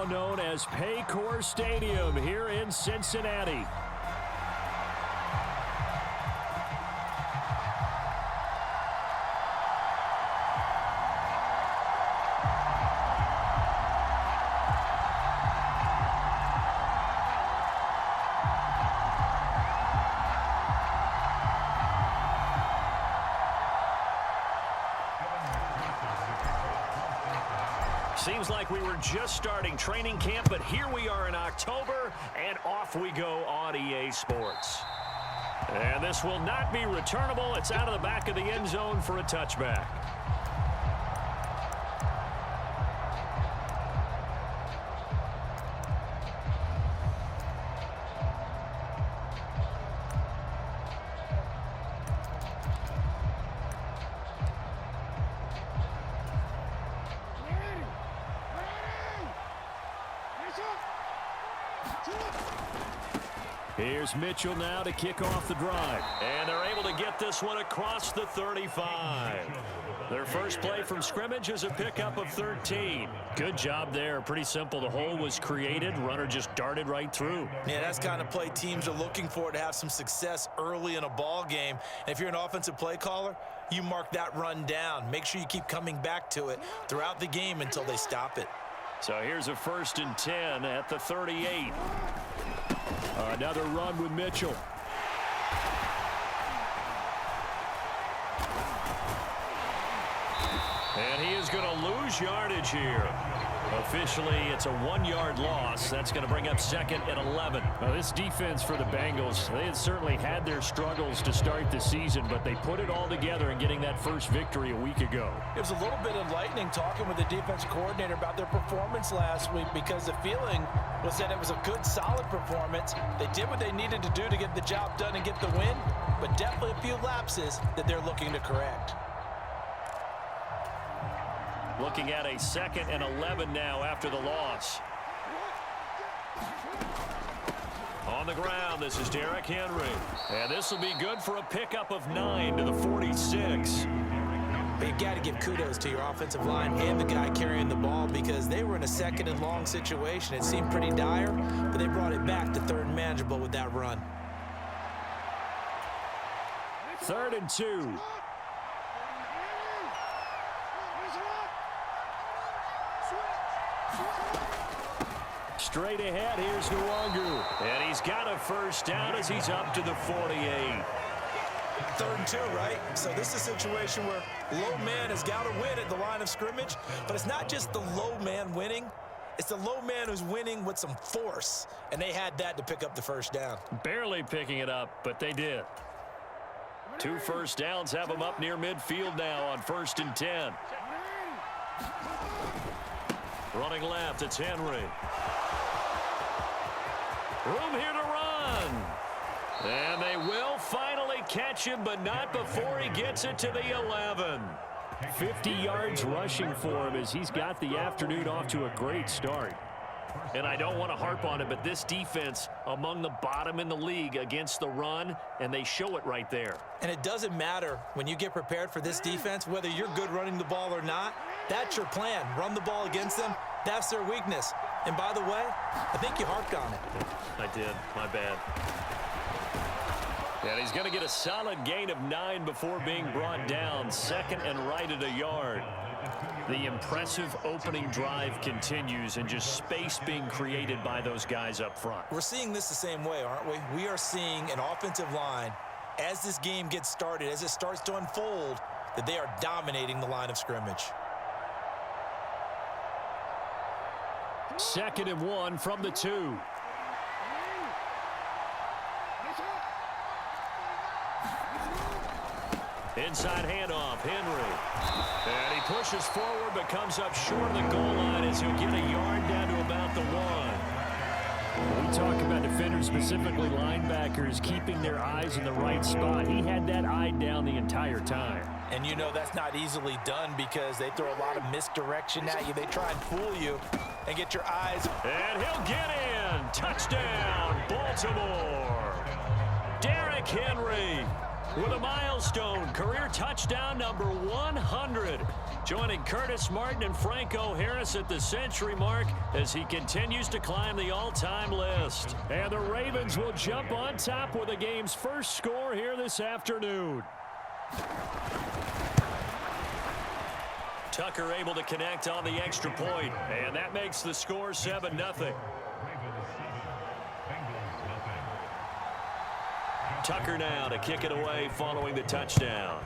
now known as Paycor Stadium here in Cincinnati. Seems like we were just starting training camp, but here we are in October, and off we go on EA Sports. And this will not be returnable. It's out of the back of the end zone for a touchback. Here's Mitchell now to kick off the drive. And they're able to get this one across the 35. Their first play from scrimmage is a pickup of 13. Good job there. Pretty simple. The hole was created. Runner just darted right through. Yeah, that's the kind of play teams are looking for to have some success early in a ball game. And if you're an offensive play caller, you mark that run down. Make sure you keep coming back to it throughout the game until they stop it. So here's a 1st and 10 at the 38. Another run with Mitchell. And he is going to lose yardage here. Officially, it's a 1-yard loss. That's going to bring up 2nd and 11. Now, this defense for the Bengals, they had certainly had their struggles to start the season, but they put it all together in getting that first victory a week ago. It was a little bit enlightening talking with the defensive coordinator about their performance last week, because the feeling was that it was a good, solid performance. They did what they needed to do to get the job done and get the win, but definitely a few lapses that they're looking to correct. Looking at a 2nd and 11 now after the loss. On the ground, this is Derrick Henry. And this will be good for a pickup of 9 to the 46. But you got to give kudos to your offensive line and the guy carrying the ball, because they were in a 2nd and long situation. It seemed pretty dire, but they brought it back to 3rd and manageable with that run. 3rd and 2. Straight ahead, here's Nwangu. And he's got a first down as he's up to the 48. 3rd and 2, right? So this is a situation where low man has got to win at the line of scrimmage, but it's not just the low man winning. It's the low man who's winning with some force, and they had that to pick up the first down. Barely picking it up, but they did. 2 first downs have them up near midfield now on 1st and 10. Running left, it's Henry. Room here to run. And they will finally catch him, but not before he gets it to the 11. 50 yards rushing for him as he's got the afternoon off to a great start. And I don't want to harp on it, but this defense among the bottom in the league against the run, and they show it right there. And it doesn't matter when you get prepared for this defense, whether you're good running the ball or not. That's your plan. Run the ball against them. That's their weakness. And by the way, I think you harped on it. I did. My bad. And he's going to get a solid gain of 9 before being brought down. 2nd and right at a yard. The impressive opening drive continues, and just space being created by those guys up front. We're seeing this the same way, aren't we? We are seeing an offensive line, as this game gets started, as it starts to unfold, that they are dominating the line of scrimmage. 2nd and 1 from the 2. Inside handoff, Henry. And he pushes forward, but comes up short of the goal line as he'll get a yard down to about the 1. When we talk about defenders, specifically linebackers, keeping their eyes in the right spot, he had that eye down the entire time. And you know that's not easily done, because they throw a lot of misdirection at you. They try and fool you and get your eyes. And he'll get in. Touchdown, Baltimore. Derrick Henry. with a milestone career touchdown number 100. Joining Curtis Martin and Franco Harris at the century mark as he continues to climb the all-time list. And the Ravens will jump on top with the game's first score here this afternoon. Tucker able to connect on the extra point, and that makes the score 7-0. Tucker now to kick it away following the touchdown.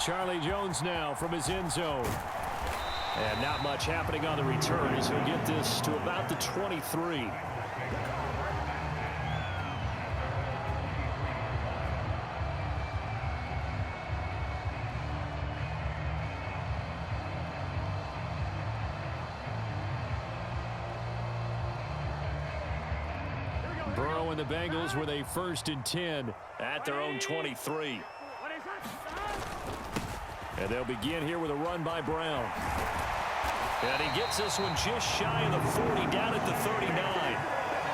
Charlie Jones now from his end zone. And not much happening on the return as he'll get this to about the 23. Burrow and the Bengals with a 1st and 10 at their own 23. And they'll begin here with a run by Brown. And he gets this one just shy of the 40, down at the 39.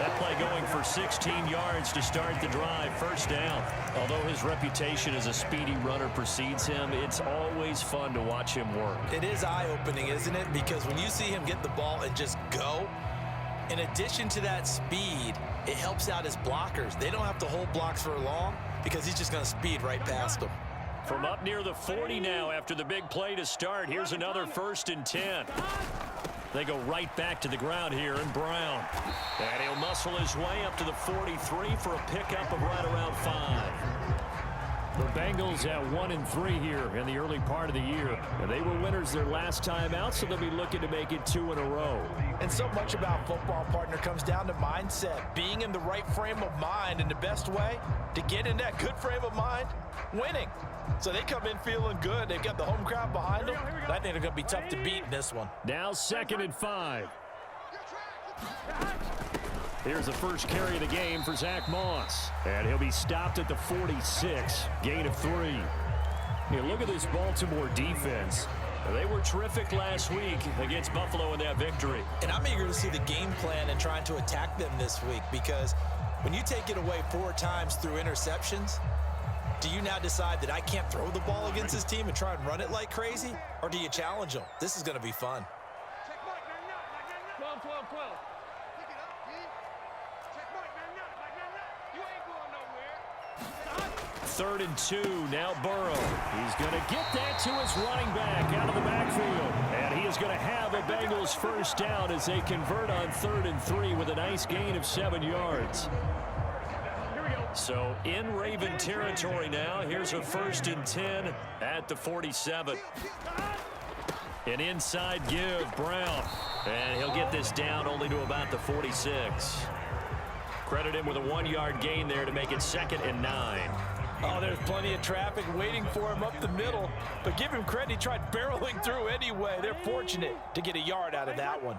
That play going for 16 yards to start the drive, 1st down. Although his reputation as a speedy runner precedes him, it's always fun to watch him work. It is eye-opening, isn't it? Because when you see him get the ball and just go, in addition to that speed, it helps out his blockers. They don't have to hold blocks for long because he's just going to speed right past them. From up near the 40 now after the big play to start, here's another 1st and 10. They go right back to the ground here, and Brown. And he'll muscle his way up to the 43 for a pickup of right around 5. The Bengals at 1-3 here in the early part of the year. And they were winners their last time out, so they'll be looking to make it 2 in a row. And so much about football, partner, comes down to mindset. Being in the right frame of mind, and the best way to get in that good frame of mind, winning. So they come in feeling good. They've got the home crowd behind them. I think they're going to be tough to beat in this one. Now 2nd and 5. Here's the first carry of the game for Zach Moss. And he'll be stopped at the 46. Gain of 3. Hey, look at this Baltimore defense. They were terrific last week against Buffalo in that victory. And I'm eager to see the game plan and trying to attack them this week, because when you take it away 4 times through interceptions, do you now decide that I can't throw the ball against this team and try and run it like crazy? Or do you challenge them? This is going to be fun. 12, 12, 12. 3rd and 2. Now Burrow. He's going to get that to his running back out of the backfield. And he is going to have a Bengals 1st down as they convert on 3rd and 3 with a nice gain of 7 yards. So in Raven territory now. Here's a 1st and 10 at the 47. An inside give, Brown. And he'll get this down only to about the 46. Credit him with a 1-yard gain there to make it 2nd and 9. Oh, there's plenty of traffic waiting for him up the middle. But give him credit, he tried barreling through anyway. They're fortunate to get a yard out of that one.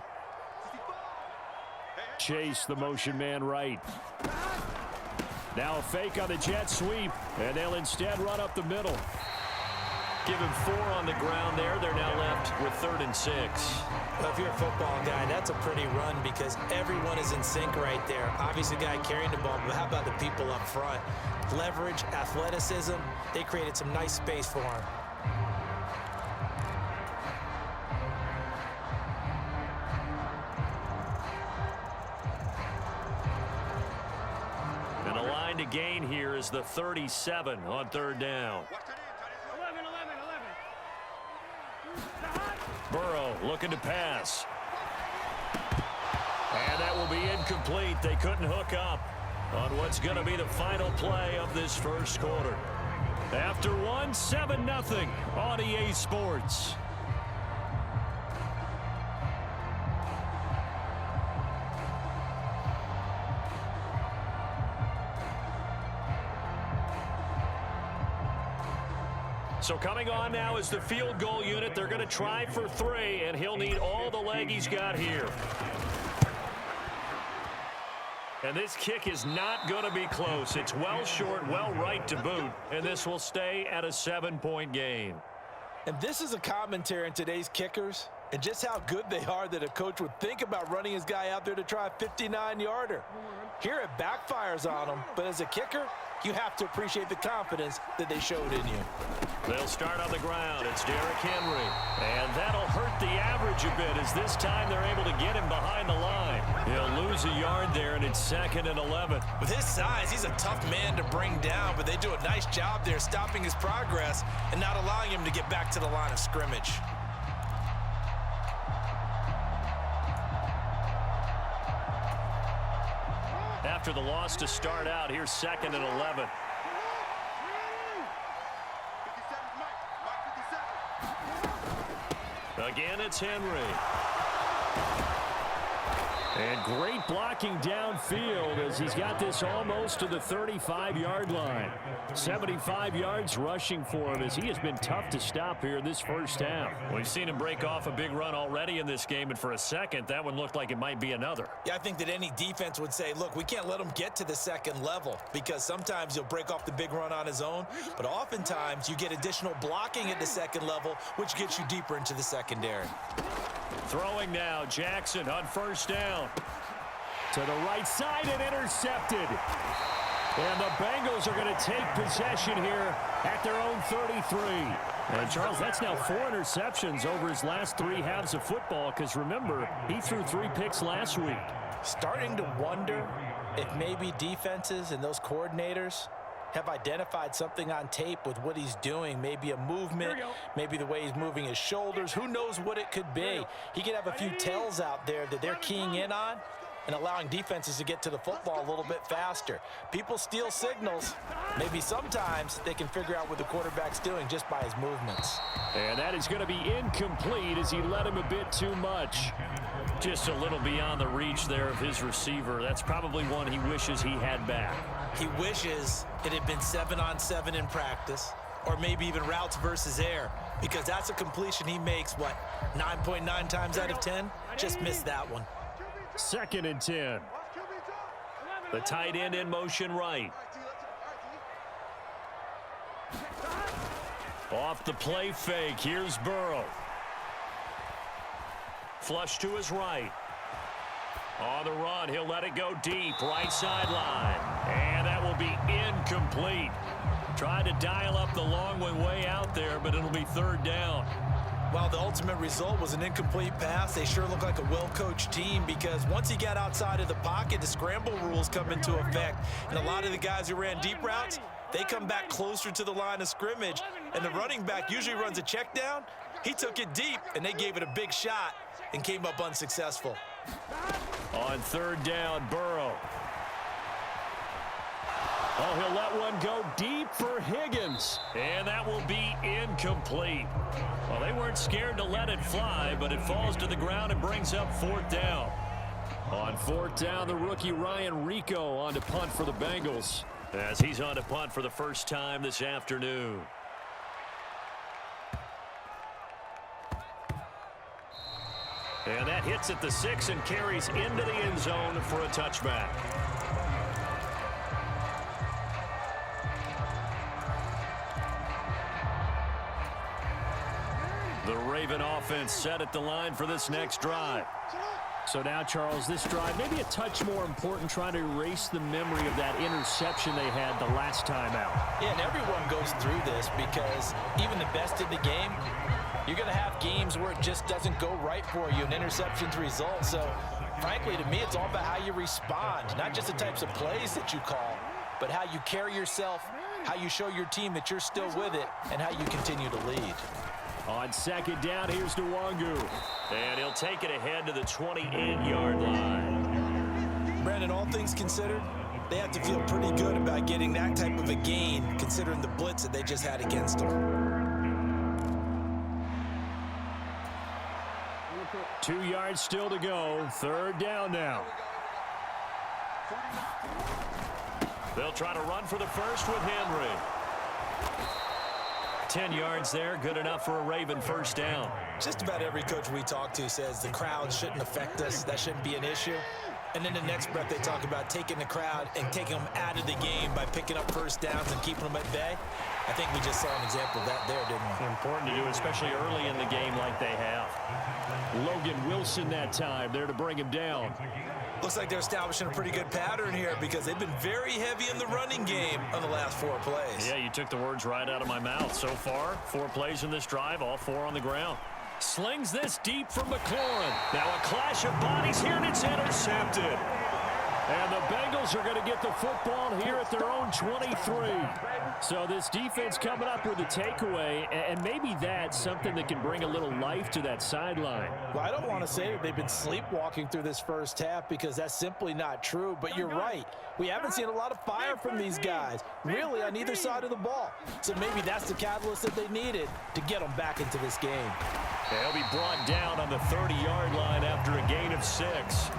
Chase the motion man right. Now a fake on the jet sweep, and they'll instead run up the middle. Give him 4 on the ground there. They're now left with 3rd and 6. Well, if you're a football guy, that's a pretty run because everyone is in sync right there. Obviously, the guy carrying the ball, but how about the people up front? Leverage, athleticism, they created some nice space for him. And a line to gain here is the 37 on 3rd down. 11, 11, 11. Burrow looking to pass. And that will be incomplete. They couldn't hook up on what's going to be the final play of this 1st quarter. After 7-0 on EA Sports. So coming on now is the field goal unit. They're going to try for 3, and he'll need all the leg he's got here. And this kick is not going to be close. It's well short, well right to boot, and this will stay at a 7-point game. And this is a commentary on today's kickers and just how good they are that a coach would think about running his guy out there to try a 59-yarder. Here it backfires on him, but as a kicker, you have to appreciate the confidence that they showed in you. They'll start on the ground. It's Derrick Henry. And that'll hurt the average a bit as this time they're able to get him behind the line. He'll lose a yard there, and it's 2nd and 11. With his size, he's a tough man to bring down, but they do a nice job there stopping his progress and not allowing him to get back to the line of scrimmage. After the loss to start out, here's 2nd and 11. Again, it's Henry. And great blocking downfield as he's got this almost to the 35-yard line. 75 yards rushing for him as he has been tough to stop here in this first half. We've seen him break off a big run already in this game, and for a second, that one looked like it might be another. Yeah, I think that any defense would say, look, we can't let him get to the second level because sometimes he'll break off the big run on his own, but oftentimes you get additional blocking at the second level, which gets you deeper into the secondary. Throwing now, Jackson on first down. To the right side and intercepted. And the Bengals are going to take possession here at their own 33. And, Charles, that's now 4 interceptions over his last 3 halves of football because, remember, he threw 3 picks last week. Starting to wonder if maybe defenses and those coordinators have identified something on tape with what he's doing. Maybe a movement, maybe the way he's moving his shoulders. Who knows what it could be? He could have a few tells out there that they're keying in on and allowing defenses to get to the football a little bit faster. People steal signals. Maybe sometimes they can figure out what the quarterback's doing just by his movements. And that is going to be incomplete as he led him a bit too much. Just a little beyond the reach there of his receiver. That's probably one he wishes he had back. He wishes it had been 7-on-7 in practice, or maybe even routes versus air, because that's a completion he makes, what, 9.9 times out of 10? Just missed that one. 2nd and 10. The tight end in motion right. Off the play fake, here's Burrow. Flush to his right. On the run, he'll let it go deep, right sideline. And that will be incomplete. Tried to dial up the long way out there, but it'll be 3rd down. While the ultimate result was an incomplete pass, they sure look like a well-coached team because once he got outside of the pocket, the scramble rules come into effect. And a lot of the guys who ran deep routes, they come back closer to the line of scrimmage. And the running back usually runs a check down. He took it deep, and they gave it a big shot and came up unsuccessful. On 3rd down, Burrow. Oh, he'll let one go deep for Higgins. And that will be incomplete. Well, they weren't scared to let it fly, but it falls to the ground and brings up 4th down. On 4th down, the rookie Ryan Rico on to punt for the Bengals. As he's on to punt for the first time this afternoon. And that hits at the 6 and carries into the end zone for a touchback. The Raven offense set at the line for this next drive. So now, Charles, this drive maybe a touch more important, trying to erase the memory of that interception they had the last time out. Yeah, and everyone goes through this because even the best in the game, you're going to have games where it just doesn't go right for you, and interceptions result. So, frankly, to me, it's all about how you respond, not just the types of plays that you call, but how you carry yourself, how you show your team that you're still with it, and how you continue to lead. On 2nd down, here's Nwangu. And he'll take it ahead to the 28-yard line. Brandon, all things considered, they have to feel pretty good about getting that type of a gain, considering the blitz that they just had against them. 2 yards still to go. 3rd down now. They'll try to run for the first with Henry. 10 yards there, good enough for a Raven first down. Just about every coach we talk to says the crowd shouldn't affect us. That shouldn't be an issue. And then the next breath they talk about taking the crowd and taking them out of the game by picking up first downs and keeping them at bay. I think we just saw an example of that there, didn't we? Important to do, especially early in the game like they have. Logan Wilson that time there to bring him down. Looks like they're establishing a pretty good pattern here because they've been very heavy in the running game on the last 4 plays. Yeah, you took the words right out of my mouth. So far, 4 plays in this drive, all 4 on the ground. Slings this deep from McLaurin. Now a clash of bodies here, and it's intercepted. And the Bengals are going to get the football here at their own 23. So this defense coming up with a takeaway, and maybe that's something that can bring a little life to that sideline. Well, I don't want to say that they've been sleepwalking through this first half because that's simply not true, but you're right. We haven't seen a lot of fire from these guys, really, on either side of the ball. So maybe that's the catalyst that they needed to get them back into this game. They'll be brought down on the 30-yard line after a gain of 6.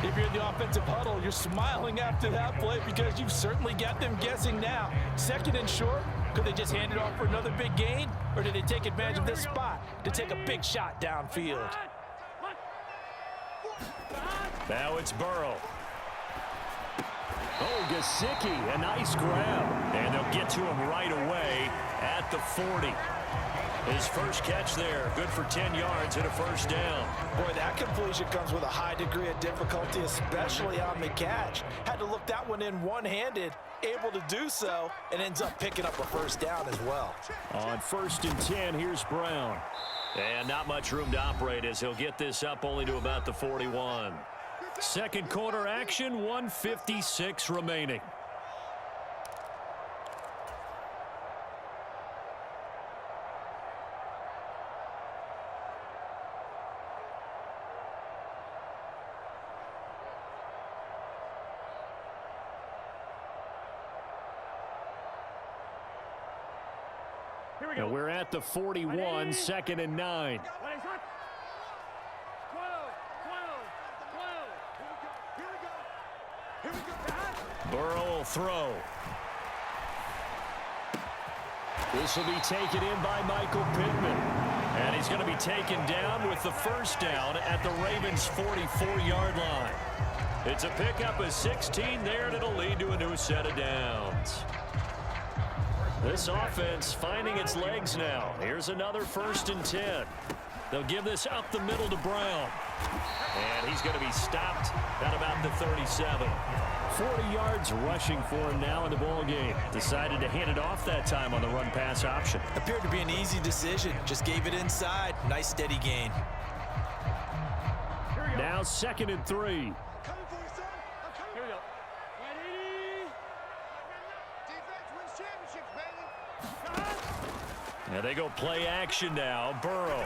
If you're in the offensive huddle, you're smiling after that play because you've certainly got them guessing now. 2nd and short, could they just hand it off for another big gain? Or did they take advantage of this spot to take a big shot downfield? Now it's Burrow. Oh, Gesicki, a nice grab. And they'll get to him right away at the 40. His first catch there, good for 10 yards and a first down. Boy, that completion comes with a high degree of difficulty, especially on the catch. Had to look that one in one-handed, able to do so, and ends up picking up a first down as well. On 1st and 10, here's Brown. And not much room to operate as he'll get this up only to about the 41. Second quarter action, 1:56 remaining. Now we're at the 41, 2nd and 9. Burrow will throw. This will be taken in by Michael Pittman. And he's going to be taken down with the first down at the Ravens' 44-yard line. It's a pickup of 16 there, and it'll lead to a new set of downs. This offense finding its legs now. Here's another 1st and 10. They'll give this up the middle to Brown. And he's going to be stopped at about the 37. 40 yards rushing for him now in the ball game. Decided to hand it off that time on the run-pass option. Appeared to be an easy decision. Just gave it inside. Nice steady gain. Now 2nd and 3. And they go play action now. Burrow.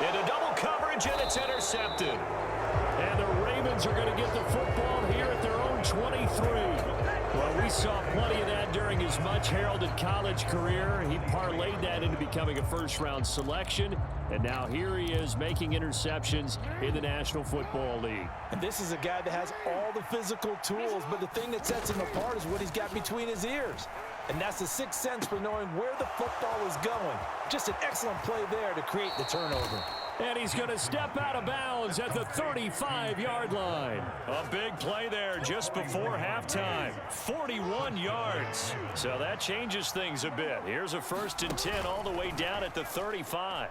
Into double coverage, and it's intercepted. And the Ravens are going to get the football here at their own 23. Well, we saw plenty of that during his much-heralded college career. He parlayed that into becoming a first-round selection. And now here he is making interceptions in the National Football League. And this is a guy that has all the physical tools, but the thing that sets him apart is what he's got between his ears. And that's the sixth sense for knowing where the football is going. Just an excellent play there to create the turnover. And he's going to step out of bounds at the 35-yard line. A big play there just before halftime. 41 yards. So that changes things a bit. Here's a 1st and 10 all the way down at the 35.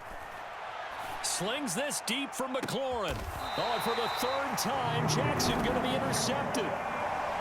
Slings this deep from McLaurin. Oh, and for the 3rd time, Jackson going to be intercepted.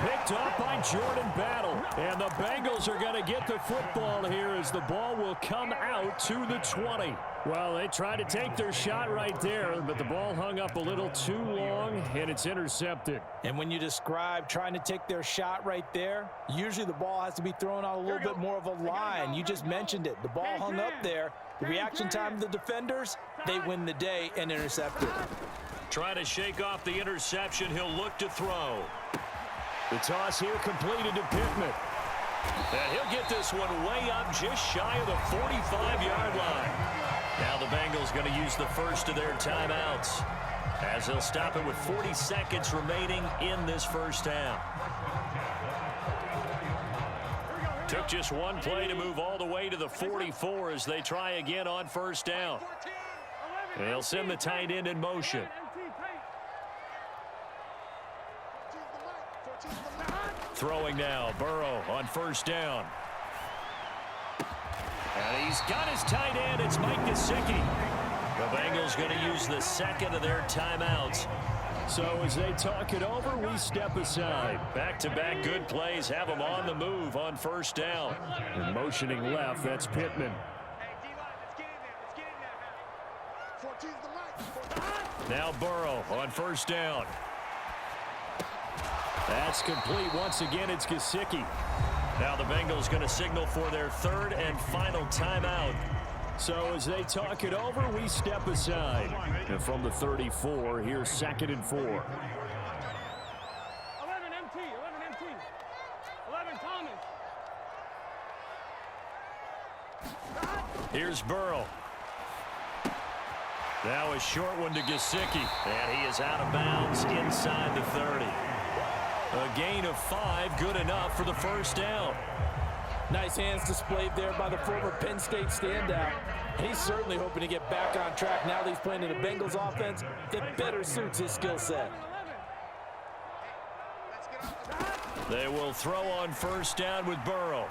Picked up by Jordan Battle. And the Bengals are going to get the football here as the ball will come out to the 20. Well, they tried to take their shot right there, but the ball hung up a little too long, and it's intercepted. And when you describe trying to take their shot right there, usually the ball has to be thrown out a little bit more of a line. You just mentioned it. The ball hung up there. The reaction time of the defenders, they win the day and intercept it. Trying to shake off the interception. He'll look to throw. The toss here completed to Pittman. And he'll get this one way up just shy of the 45-yard line. Now the Bengals going to use the first of their timeouts as they'll stop it with 40 seconds remaining in this first half. Took just one play to move all the way to the 44 as they try again on 1st down. They'll send the tight end in motion. Throwing now, Burrow on first down. And he's got his tight end. It's Mike Gesicki. The Bengals going to use the second of their timeouts. So as they talk it over, we step aside. Back-to-back good plays have them on the move on first down. And motioning left, that's Pittman. Now Burrow on first down. That's complete. Once again, it's Gesicki. Now the Bengals going to signal for their third and final timeout. So as they talk it over, we step aside. And from the 34, here's 2nd and 4. 11 MT, 11 MT. 11 Thomas. Here's Burrow. Now a short one to Gesicki. And he is out of bounds inside the 30. A gain of 5, good enough for the first down. Nice hands displayed there by the former Penn State standout. He's certainly hoping to get back on track now that he's playing in a Bengals offense that better suits his skill set. They will throw on first down with Burrow.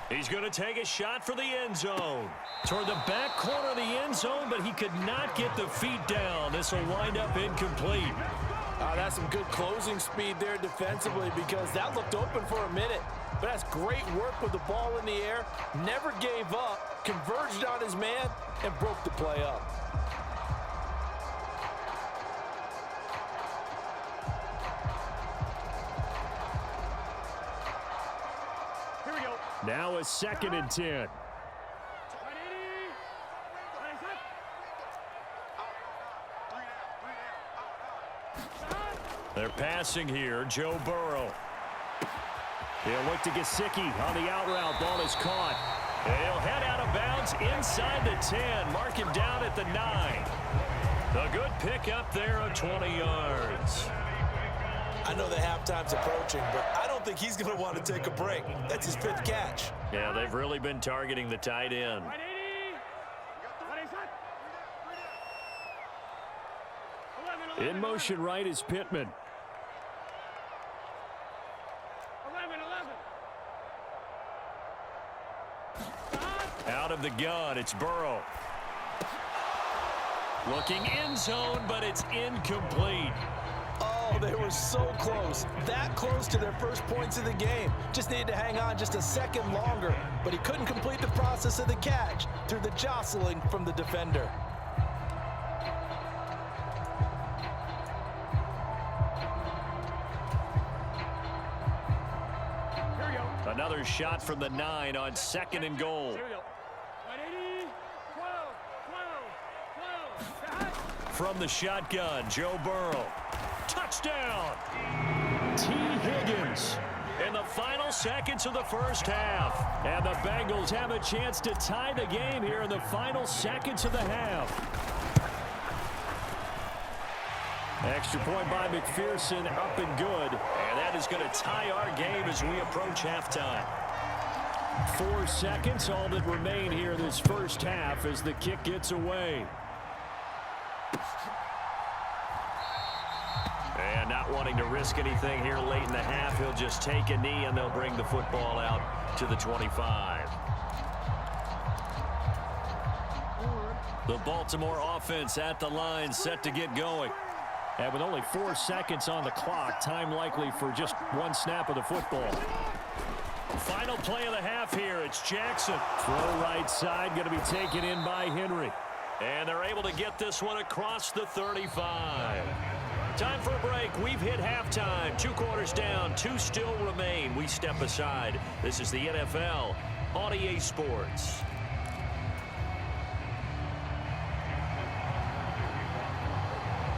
He's going to take a shot for the end zone. Toward the back corner of the end zone, but he could not get the feet down. This will wind up incomplete. That's some good closing speed there defensively because that looked open for a minute. But that's great work with the ball in the air. Never gave up, converged on his man, and broke the play up. Here we go. Now a 2nd and 10. They're passing here, Joe Burrow. He'll look to Gesicki on the out route. Ball is caught. He'll head out of bounds inside the 10. Mark him down at the 9. A good pickup there of 20 yards. I know the halftime's approaching, but I don't think he's going to want to take a break. That's his 5th catch. Yeah, they've really been targeting the tight end. In motion right is Pittman. 11. Out of the gun, it's Burrow. Looking end zone, but it's incomplete. Oh, they were so close. That close to their first points of the game. Just needed to hang on just a second longer. But he couldn't complete the process of the catch through the jostling from the defender. Another shot from the 9 on 2nd and goal. Here we go. 180. 12. From the shotgun, Joe Burrow. Touchdown! T. Higgins. In the final seconds of the first half. And the Bengals have a chance to tie the game here in the final seconds of the half. Extra point by McPherson, up and good. And that is going to tie our game as we approach halftime. 4 seconds, all that remain here this first half as the kick gets away. And not wanting to risk anything here late in the half, he'll just take a knee and they'll bring the football out to the 25. The Baltimore offense at the line, set to get going. And with only 4 seconds on the clock, time likely for just one snap of the football. Final play of the half here. It's Jackson. Throw right side, going to be taken in by Henry. And they're able to get this one across the 35. Time for a break. We've hit halftime. 2 quarters down. 2 still remain. We step aside. This is the NFL on EA Sports.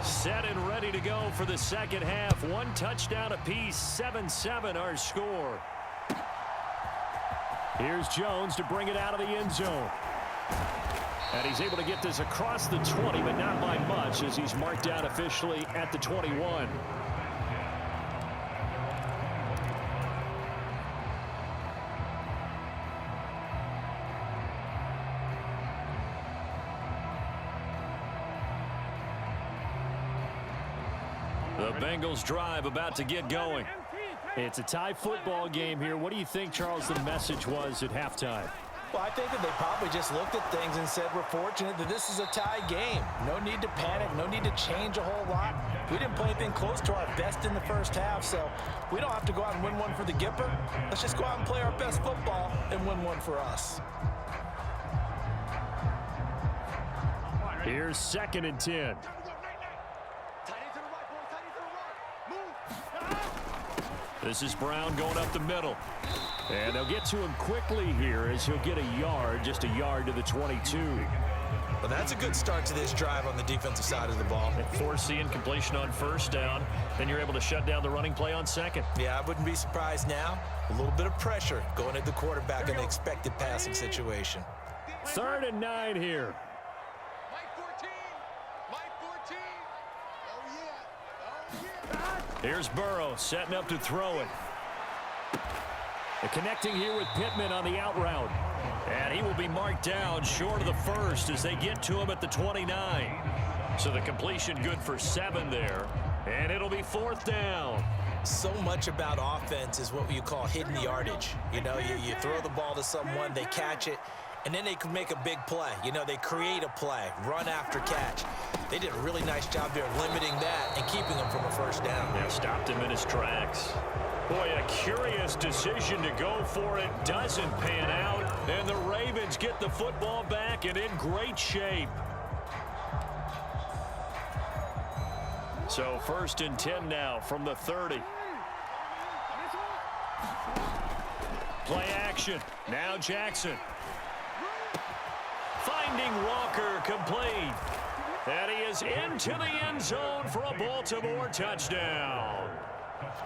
Set and ready to go for the second half. 1 touchdown apiece. 7-7 our score. Here's Jones to bring it out of the end zone. And he's able to get this across the 20, but not by much as he's marked out officially at the 21. The The Bengals drive about to get going. It's a tie football game here. What do you think, Charles, the message was at halftime? Well, I think that they probably just looked at things and said, we're fortunate that this is a tie game. No need to panic. No need to change a whole lot. We didn't play anything close to our best in the first half, so we don't have to go out and win one for the Gipper. Let's just go out and play our best football and win one for us. Here's 2nd and 10. This is Brown going up the middle. And they'll get to him quickly here as he'll get a yard, just a yard to the 22. Well, that's a good start to this drive on the defensive side of the ball. Force the incompletion on 1st down. Then you're able to shut down the running play on 2nd. Yeah, I wouldn't be surprised now. A little bit of pressure going at the quarterback in the expected passing situation. 3rd and 9 here. Here's Burrow setting up to throw it. They're connecting here with Pittman on the out route. And he will be marked down short of the 1st as they get to him at the 29. So the completion good for 7 there. And it'll be 4th down. So much about offense is what you call hidden yardage. You know, you throw the ball to someone, they catch it, and then they can make a big play. You know, they create a play, run after catch. They did a really nice job there limiting that and keeping him from a 1st down. Now stopped him in his tracks. Boy, a curious decision to go for it. Doesn't pan out. And the Ravens get the football back and in great shape. So 1st and 10 now from the 30. Play action. Now Jackson. Finding Walker complete. And he is into the end zone for a Baltimore touchdown.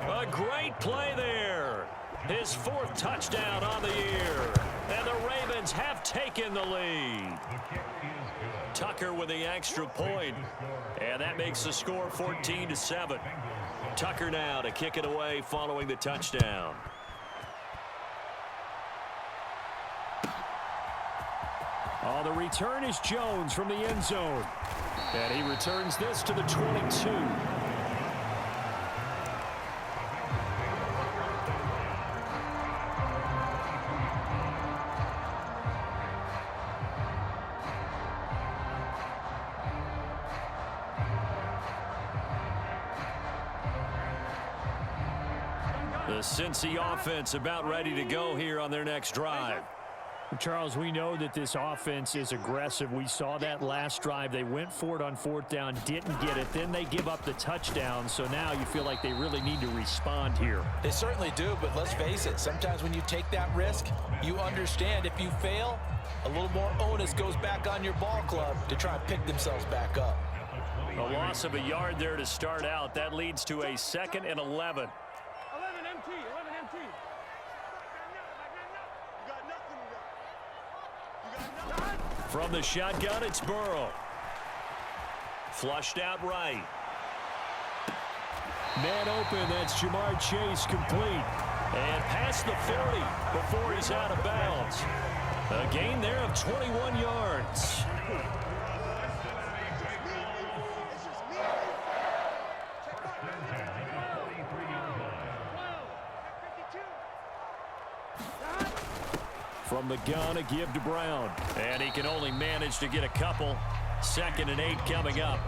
A great play there. His 4th touchdown on the year. And the Ravens have taken the lead. Tucker with the extra point. And that makes the score 14-7. Tucker now to kick it away following the touchdown. Oh, the return is Jones from the end zone. And he returns this to the 22. The Cincy offense about ready to go here on their next drive. Charles, we know that this offense is aggressive. We saw that last drive. They went for it on 4th down, didn't get it. Then they give up the touchdown. So now you feel like they really need to respond here. They certainly do, but let's face it. Sometimes when you take that risk, you understand if you fail, a little more onus goes back on your ball club to try and pick themselves back up. A loss of a yard there to start out. That leads to a 2nd and 11. 11 MT, 11 MT. From the shotgun, it's Burrow. Flushed out right. Man open, that's Jamar Chase complete. And past the 40 before he's out of bounds. A gain there of 21 yards. From the gun, a give to Brown. And he can only manage to get a couple. 2nd and 8 coming up.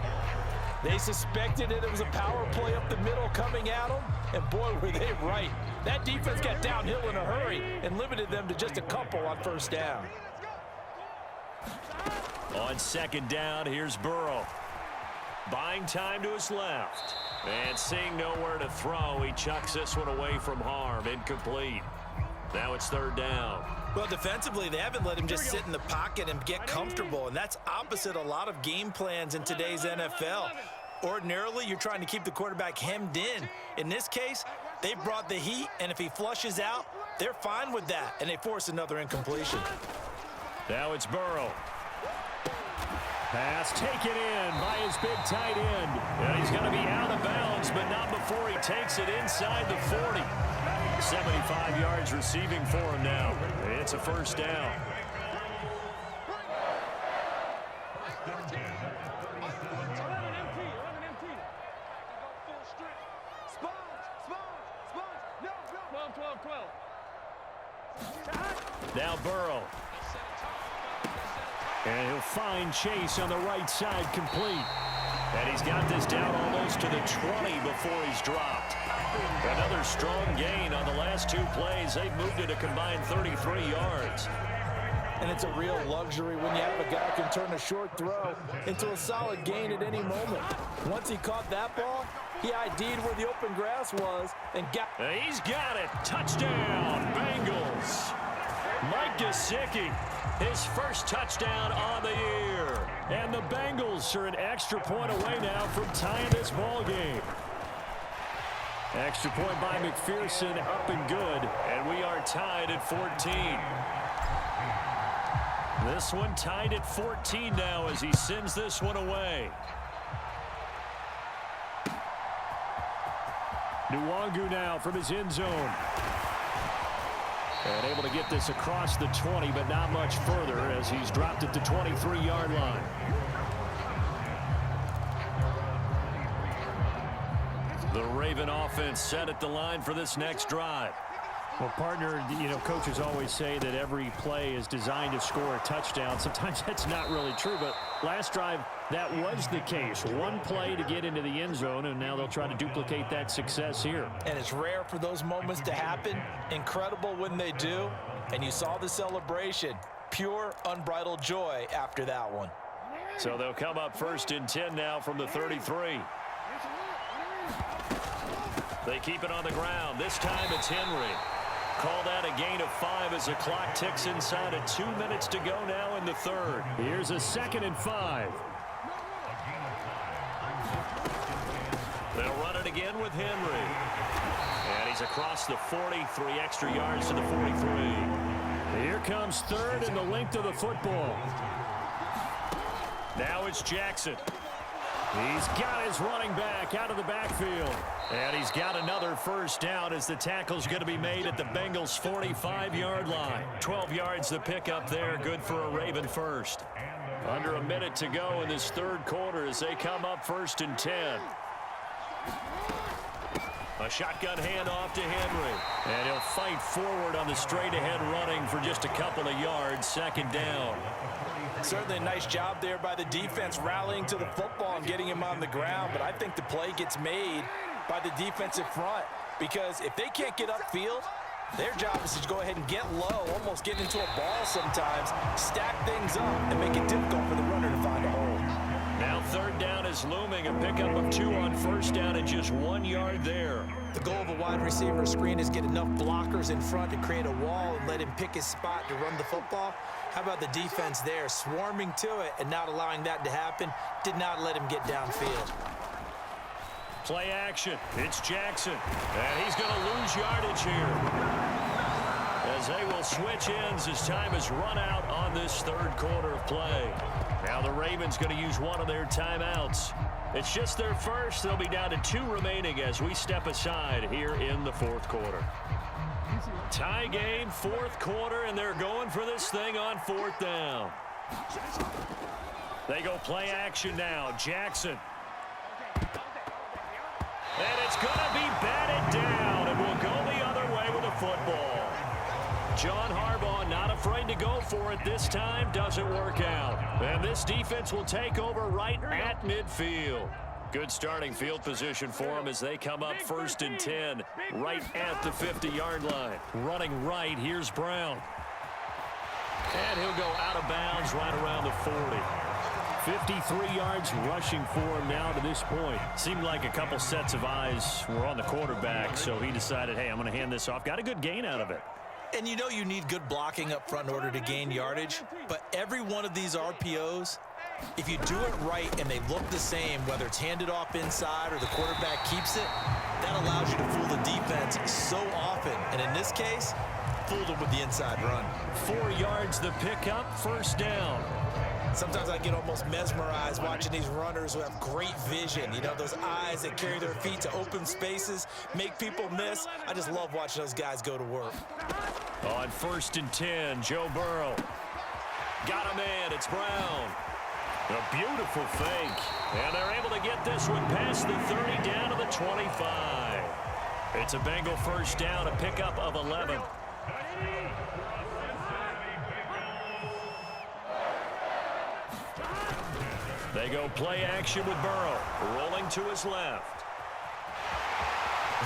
They suspected it was a power play up the middle coming at them, and boy, were they right. That defense got downhill in a hurry and limited them to just a couple on 1st down. On 2nd down, here's Burrow. Buying time to his left. And seeing nowhere to throw, he chucks this one away from harm. Incomplete. Now it's 3rd down. Well, defensively, they haven't let him just sit in the pocket and get comfortable, and that's opposite a lot of game plans in today's NFL. Ordinarily, you're trying to keep the quarterback hemmed in. In this case, they brought the heat, and if he flushes out, they're fine with that, and they force another incompletion. Now it's Burrow. Pass taken in by his big tight end. And he's going to be out of bounds, but not before he takes it inside the 40. 75 yards receiving for him now. It's a 1st down. 12. Now Burrow. And he'll find Chase on the right side, complete. And he's got this down almost to the 20 before he's dropped. Another strong gain on the last two plays. They've moved it a combined 33 yards. And it's a real luxury when you have a guy who can turn a short throw into a solid gain at any moment. Once he caught that ball, he ID'd where the open grass was and got... He's got it. Touchdown, Bengals. Mike Gesicki, his first touchdown on the year. And the Bengals are an extra point away now from tying this ball game. Extra point by McPherson, up and good. And we are tied at 14. This one tied at 14 now as he sends this one away. Nwangu now from his end zone. And able to get this across the 20, but not much further as he's dropped at the 23-yard line. The Raven offense set at the line for this next drive. Well, partner, you know, coaches always say that every play is designed to score a touchdown. Sometimes that's not really true, but last drive, that was the case. One play to get into the end zone, and now they'll try to duplicate that success here. And it's rare for those moments to happen. Incredible when they do. And you saw the celebration. Pure, unbridled joy after that one. So they'll come up 1st and 10 now from the 33. They keep it on the ground. This time it's Henry. Call that a gain of 5 as the clock ticks inside of 2 minutes to go now in the third. Here's a 2nd and 5. They'll run it again with Henry. And he's across the 40, 3 extra yards to the 43. Here comes 3rd and the length of the football. Now it's Jackson. He's got his running back out of the backfield. And he's got another first down as the tackle's going to be made at the Bengals' 45-yard line. 12 yards the pickup there, good for a Raven first. Under a minute to go in this third quarter as they come up 1st and 10. A shotgun handoff to Henry. And he'll fight forward on the straight-ahead running for just a couple of yards, 2nd down. Certainly a nice job there by the defense rallying to the football and getting him on the ground. But I think the play gets made by the defensive front because if they can't get upfield, their job is to go ahead and get low, almost get into a ball sometimes, stack things up, and make it difficult for the runner to find a hole. Now 3rd down is looming, a pickup of 2 on 1st down and just 1 yard there. The goal of a wide receiver screen is get enough blockers in front to create a wall and let him pick his spot to run the football. How about the defense there, swarming to it and not allowing that to happen, did not let him get downfield. Play action. It's Jackson. And he's going to lose yardage here. As they will switch ends as time is run out on this third quarter of play. Now the Ravens going to use one of their timeouts. It's just their first. They'll be down to 2 remaining as we step aside here in the 4th quarter. Tie game, 4th quarter, and they're going for this thing on 4th down. They go play action now. Jackson. And it's going to be batted down, and we'll go the other way with the football. John Harbaugh not afraid to go for it this time. Doesn't work out. And this defense will take over right at midfield. Good starting field position for them as they come up 1st and 10, right at the 50-yard line. Running right, here's Brown. And he'll go out of bounds right around the 40. 53 yards rushing for him now to this point. Seemed like a couple sets of eyes were on the quarterback, so he decided, hey, I'm going to hand this off. Got a good gain out of it. And you know you need good blocking up front in order to gain yardage, but every one of these RPOs, if you do it right and they look the same, whether it's handed off inside or the quarterback keeps it, that allows you to fool the defense so often. And in this case, fooled them with the inside run. 4 yards the pickup, 1st down. Sometimes I get almost mesmerized watching these runners who have great vision. You know, those eyes that carry their feet to open spaces, make people miss. I just love watching those guys go to work. On 1st and 10, Joe Burrow. Got him in, it's Brown. A beautiful fake. And they're able to get this one past the 30 down to the 25. It's a Bengal first down, a pickup of 11. They go play action with Burrow, rolling to his left.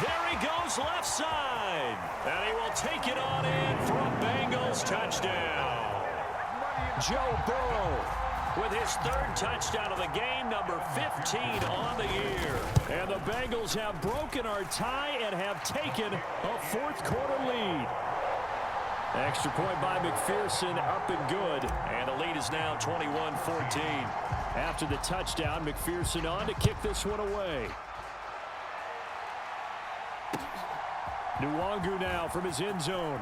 There he goes left side, and he will take it on in for a Bengals touchdown. Joe Burrow with his third touchdown of the game, number 15 on the year. And the Bengals have broken our tie and have taken a fourth-quarter lead. Extra point by McPherson, up and good. And the lead is now 21-14. After the touchdown, McPherson on to kick this one away. Nwangu now from his end zone.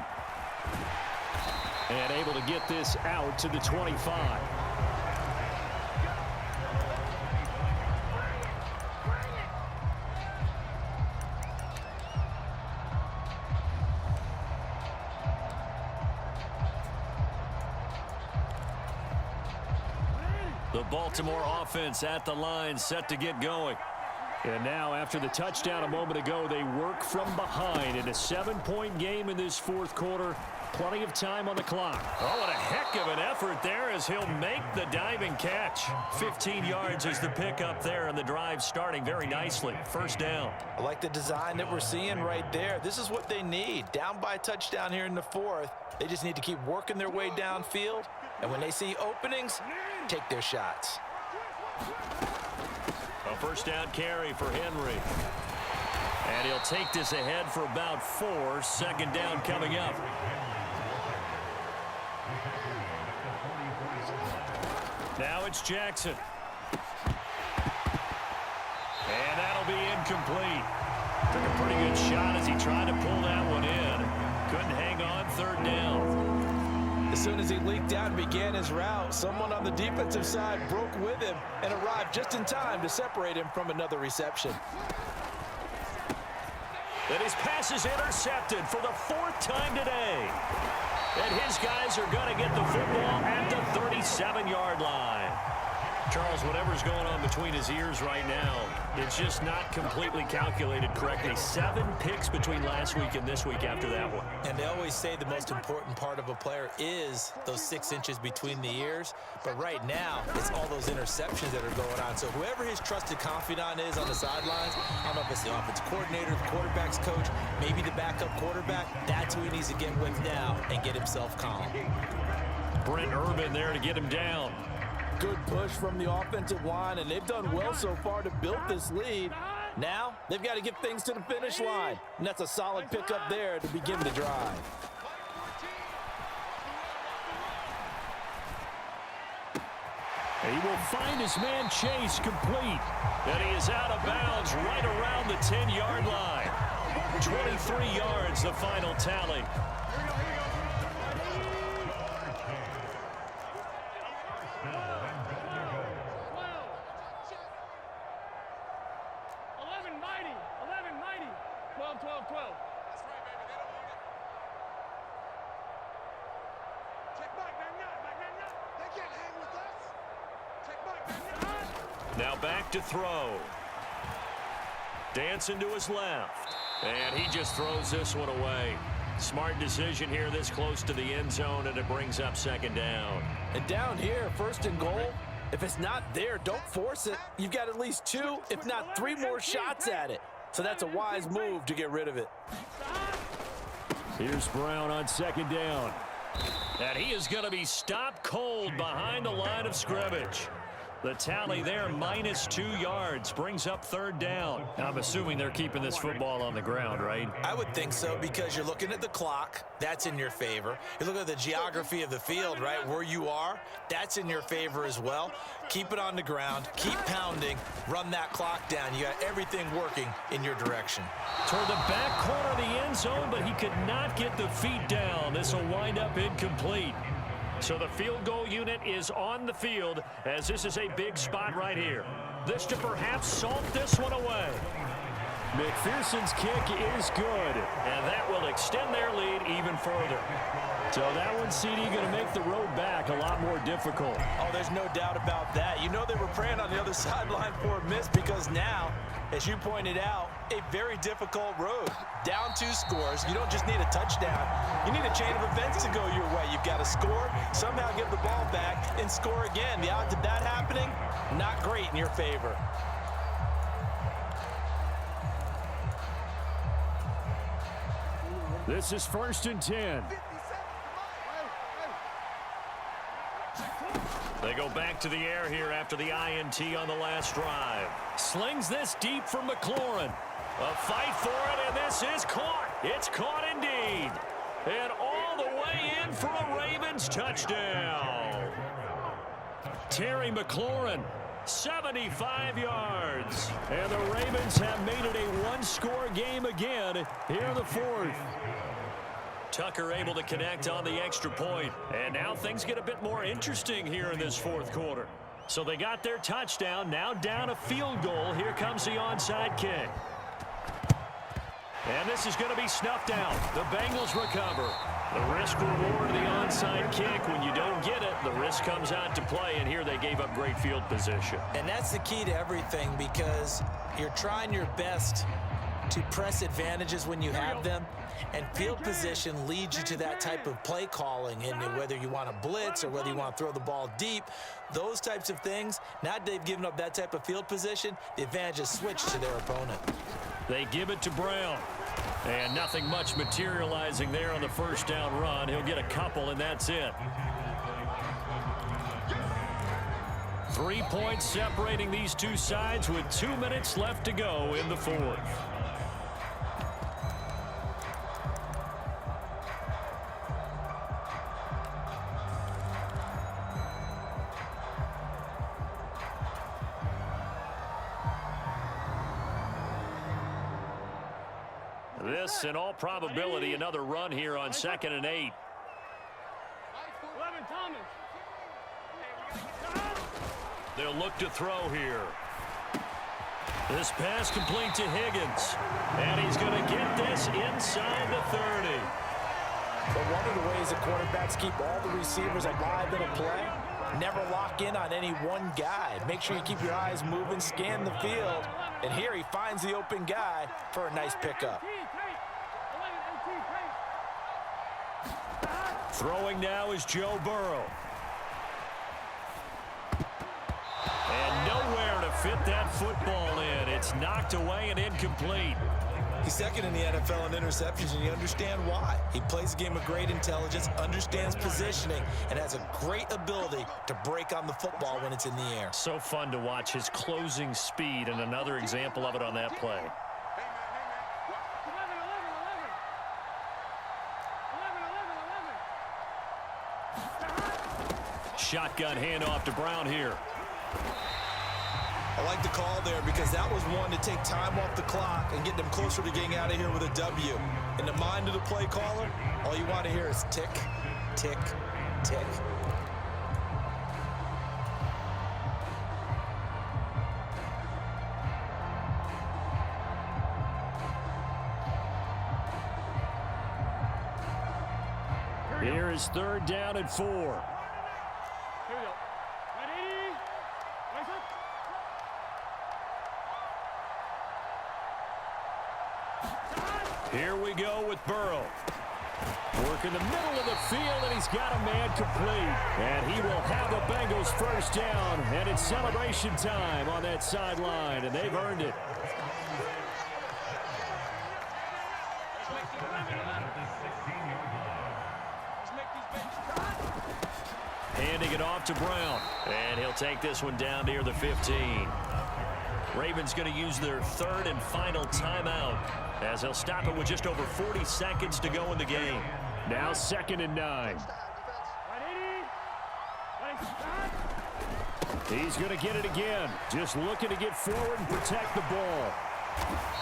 And able to get this out to the 25. The Baltimore offense at the line, set to get going. And now, after the touchdown a moment ago, they work from behind in a 7-point game in this fourth quarter. Plenty of time on the clock. Oh, what a heck of an effort there as he'll make the diving catch. 15 yards is the pickup there, and the drive starting very nicely. First down. I like the design that we're seeing right there. This is what they need. Down by a touchdown here in the fourth. They just need to keep working their way downfield. And when they see openings, take their shots. A first down carry for Henry. And he'll take this ahead for about 4. Second down coming up. Now it's Jackson. And that'll be incomplete. Took a pretty good shot as he tried to pull that one in. Couldn't hang on. Third down. As soon as he leaked out and began his route, someone on the defensive side broke with him and arrived just in time to separate him from another reception. And his pass is intercepted for the 4th time today. And his guys are going to get the football at the 37-yard line. Charles, whatever's going on between his ears right now, it's just not completely calculated correctly. 7 picks between last week and this week after that one. And they always say the most important part of a player is those 6 inches between the ears. But right now, it's all those interceptions that are going on. So whoever his trusted confidant is on the sidelines, I don't know if it's the offensive coordinator, the quarterback's coach, maybe the backup quarterback, that's who he needs to get with now and get himself calm. Brent Urban there to get him down. Good push from the offensive line, and they've done well so far to build this lead. Now, they've got to get things to the finish line, and that's a solid pickup there to begin the drive. He will find his man Chase complete. And he is out of bounds right around the 10-yard line. 23 yards, the final tally. Now back to throw. Dancing to his left. And he just throws this one away. Smart decision here this close to the end zone, and it brings up second down. And down here, 1st and goal, if it's not there, don't force it. You've got at least 2, if not 3 more shots at it. So that's a wise move to get rid of it. Here's Brown on second down. And he is going to be stopped cold behind the line of scrimmage. The tally there, -2 yards, brings up third down. I'm assuming they're keeping this football on the ground, right? I would think so, because you're looking at the clock. That's in your favor. You look at the geography of the field, right, where you are. That's in your favor as well. Keep it on the ground. Keep pounding. Run that clock down. You got everything working in your direction. Toward the back corner of the end zone, but he could not get the feet down. This will wind up incomplete. So the field goal unit is on the field, as this is a big spot right here. This to perhaps salt this one away. McPherson's kick is good. And that will extend their lead even further. So that one, CD, going to make the road back a lot more difficult. Oh, there's no doubt about that. You know know they were praying on the other sideline for a miss because now, as you pointed out, a very difficult road. Down 2 scores. You don't just need a touchdown. You need a chain of events to go your way. You've got to score, somehow give the ball back, and score again. The odds of that happening, not great in your favor. This is 1st and 10. They go back to the air here after the INT on the last drive. Slings this deep for McLaurin. A fight for it, and this is caught. It's caught indeed. And all the way in for a Ravens touchdown. Terry McLaurin, 75 yards. And the Ravens have made it a one-score game again here in the 4th. Tucker able to connect on the extra point. And now things get a bit more interesting here in this 4th quarter. So they got their touchdown, now down a field goal. Here comes the onside kick. And this is going to be snuffed out. The Bengals recover. The risk reward of the onside kick. When you don't get it, the risk comes out to play. And here they gave up great field position. And that's the key to everything, because you're trying your best to press advantages when you have them. And field position leads you to that type of play calling, and whether you want to blitz or whether you want to throw the ball deep, those types of things. Now that they've given up that type of field position, the advantage is switched to their opponent. They give it to Brown. And nothing much materializing there on the first down run. He'll get a couple, and that's it. 3 points separating these two sides with 2 minutes left to go in the 4th. This, in all probability, another run here on 2nd and 8. They'll look to throw here. This pass complete to Higgins. And he's going to get this inside the 30. But one of the ways that quarterbacks keep all the receivers alive in a play, never lock in on any one guy. Make sure you keep your eyes moving, scan the field. And here he finds the open guy for a nice pickup. Throwing now is Joe Burrow. And nowhere to fit that football in. It's knocked away and incomplete. He's second in the NFL in interceptions, and you understand why. He plays a game of great intelligence, understands positioning, and has a great ability to break on the football when it's in the air. So fun to watch his closing speed, and another example of it on that play. Shotgun handoff to Brown here. I like the call there because that was one to take time off the clock and get them closer to getting out of here with a W. In the mind of the play caller, all you want to hear is tick, tick, tick. Here is 3rd down and 4. Here we go. Ready? Rise up. Here we go with Burrow. Work in the middle of the field, and he's got a man complete. And he will have the Bengals first down. And it's celebration time on that sideline, and they've earned it. Handing it off to Brown. And he'll take this one down near the 15. Ravens going to use their 3rd and final timeout, as they'll stop it with just over 40 seconds to go in the game. Now 2nd and 9. He's going to get it again. Just looking to get forward and protect the ball.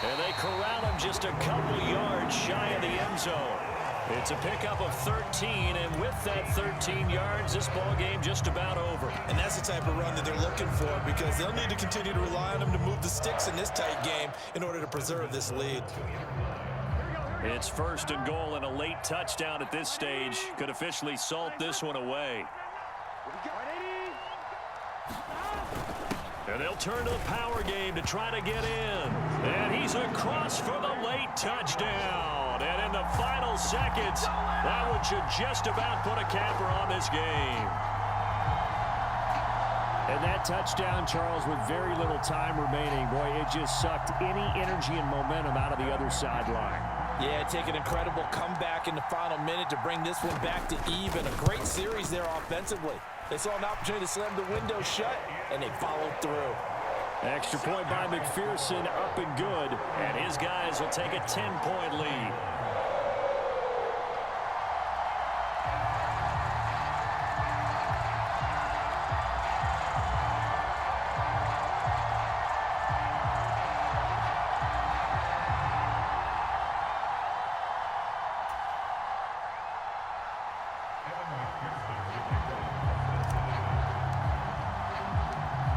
And they corral him just a couple yards shy of the end zone. It's a pickup of 13, and with that 13 yards, this ball game just about over. And that's the type of run that they're looking for, because they'll need to continue to rely on them to move the sticks in this tight game in order to preserve this lead. It's 1st and goal, and a late touchdown at this stage could officially salt this one away. And they'll turn to the power game to try to get in. And he's across for the late touchdown. And in the final seconds, that one should just about put a capper on this game. And that touchdown, Charles, with very little time remaining, boy, it just sucked any energy and momentum out of the other sideline. Yeah, take an incredible comeback in the final minute to bring this one back to even. A great series there offensively. They saw an opportunity to slam the window shut, and they followed through. Extra point by McPherson, up and good. And his guys will take a 10-point lead.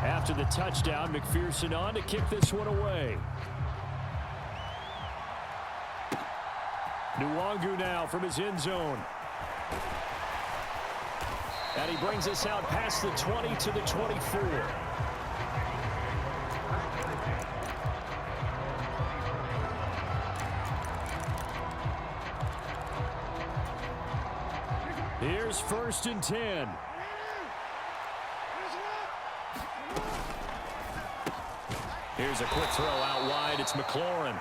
After the touchdown, McPherson on to kick this one away. Nwangu now from his end zone. And he brings us out past the 20 to the 24. Here's 1st and 10. Here's a quick throw out wide. It's McLaurin.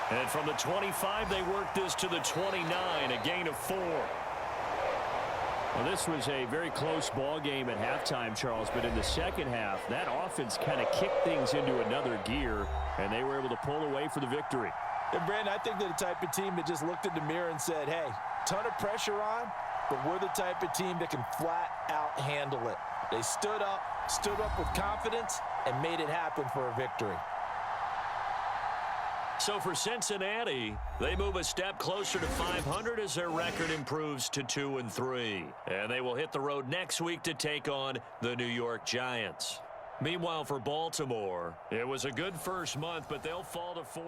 And from the 25, they work this to the 29, a gain of 4. Well, this was a very close ball game at halftime, Charles, but in the second half, that offense kind of kicked things into another gear, and they were able to pull away for the victory. And, Brandon, I think they're the type of team that just looked in the mirror and said, hey, ton of pressure on, but we're the type of team that can flat out handle it. They stood up with confidence, and made it happen for a victory. So for Cincinnati, they move a step closer to 500 as their record improves to 2-3. And they will hit the road next week to take on the New York Giants. Meanwhile, for Baltimore, it was a good first month, but they'll fall to 4-1.